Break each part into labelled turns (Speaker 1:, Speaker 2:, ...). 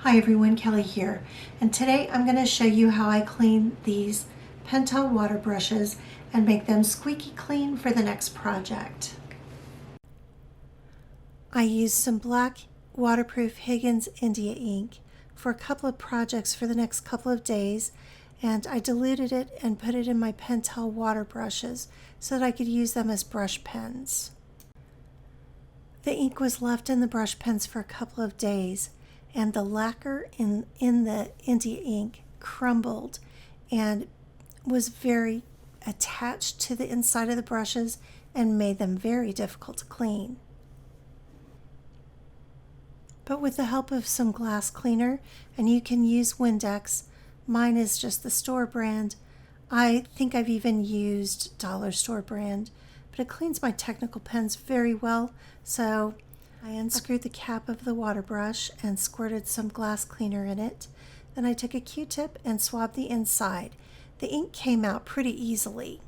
Speaker 1: Hi everyone, Kelly here, and today I'm going to show you how I clean these Pentel water brushes and make them squeaky clean for the next project. I used some black waterproof Higgins India ink for a couple of projects for the next couple of days, and I diluted it and put it in my Pentel water brushes so that I could use them as brush pens. The ink was left in the brush pens for a couple of days, and the lacquer in the India ink crumbled and was very attached to the inside of the brushes and made them very difficult to clean. But with the help of some glass cleaner, and you can use Windex, mine is just the store brand. I think I've even used dollar store brand, but it cleans my technical pens very well. So I unscrewed the cap of the water brush and squirted some glass cleaner in it. Then I took a Q-tip and swabbed the inside. The ink came out pretty easily.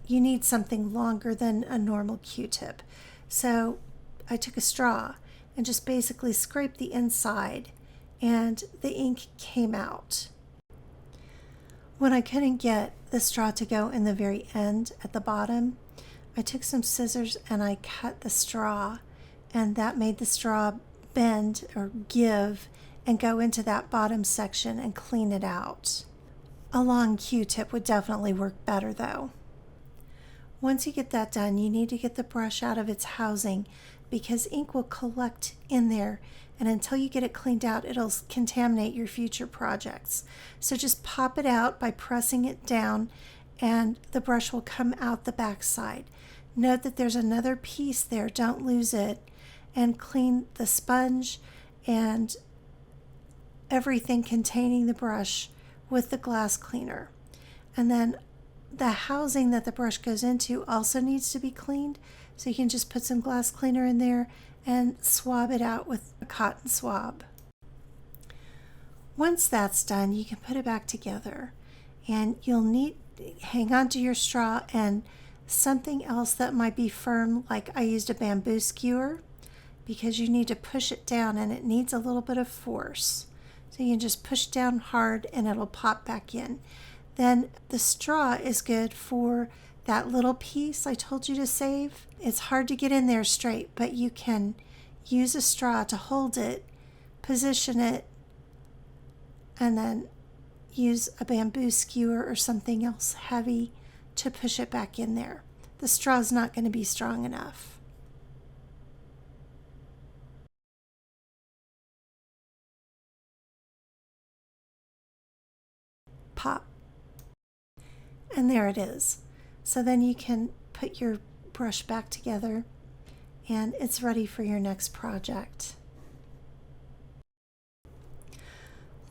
Speaker 1: You need something longer than a normal Q-tip. So I took a straw and just basically scraped the inside, and the ink came out. When I couldn't get the straw to go in the very end at the bottom, I took some scissors and I cut the straw, and that made the straw bend or give and go into that bottom section and clean it out. A long Q-tip would definitely work better though. Once you get that done, you need to get the brush out of its housing because ink will collect in there, and until you get it cleaned out, it'll contaminate your future projects. So just pop it out by pressing it down and the brush will come out the back side. Note that there's another piece there, don't lose it, and clean the sponge and everything containing the brush with the glass cleaner. And then the housing that the brush goes into also needs to be cleaned, so you can just put some glass cleaner in there and swab it out with a cotton swab. Once that's done, you can put it back together, and you'll need hang on to your straw and something else that might be firm, like I used a bamboo skewer, because you need to push it down and it needs a little bit of force. So you can just push down hard and it'll pop back in. Then the straw is good for that little piece I told you to save. It's hard to get in there straight, but you can use a straw to hold it, position it, and then use a bamboo skewer or something else heavy to push it back in there. The straw is not going to be strong enough. Pop. And there it is. So then you can put your brush back together and it's ready for your next project.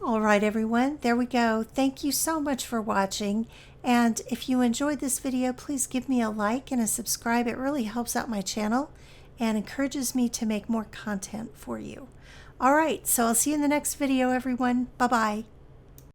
Speaker 1: All right, everyone, there we go. Thank you so much for watching. And if you enjoyed this video, please give me a like and a subscribe. It really helps out my channel and encourages me to make more content for you. All right, so I'll see you in the next video, everyone. Bye-bye.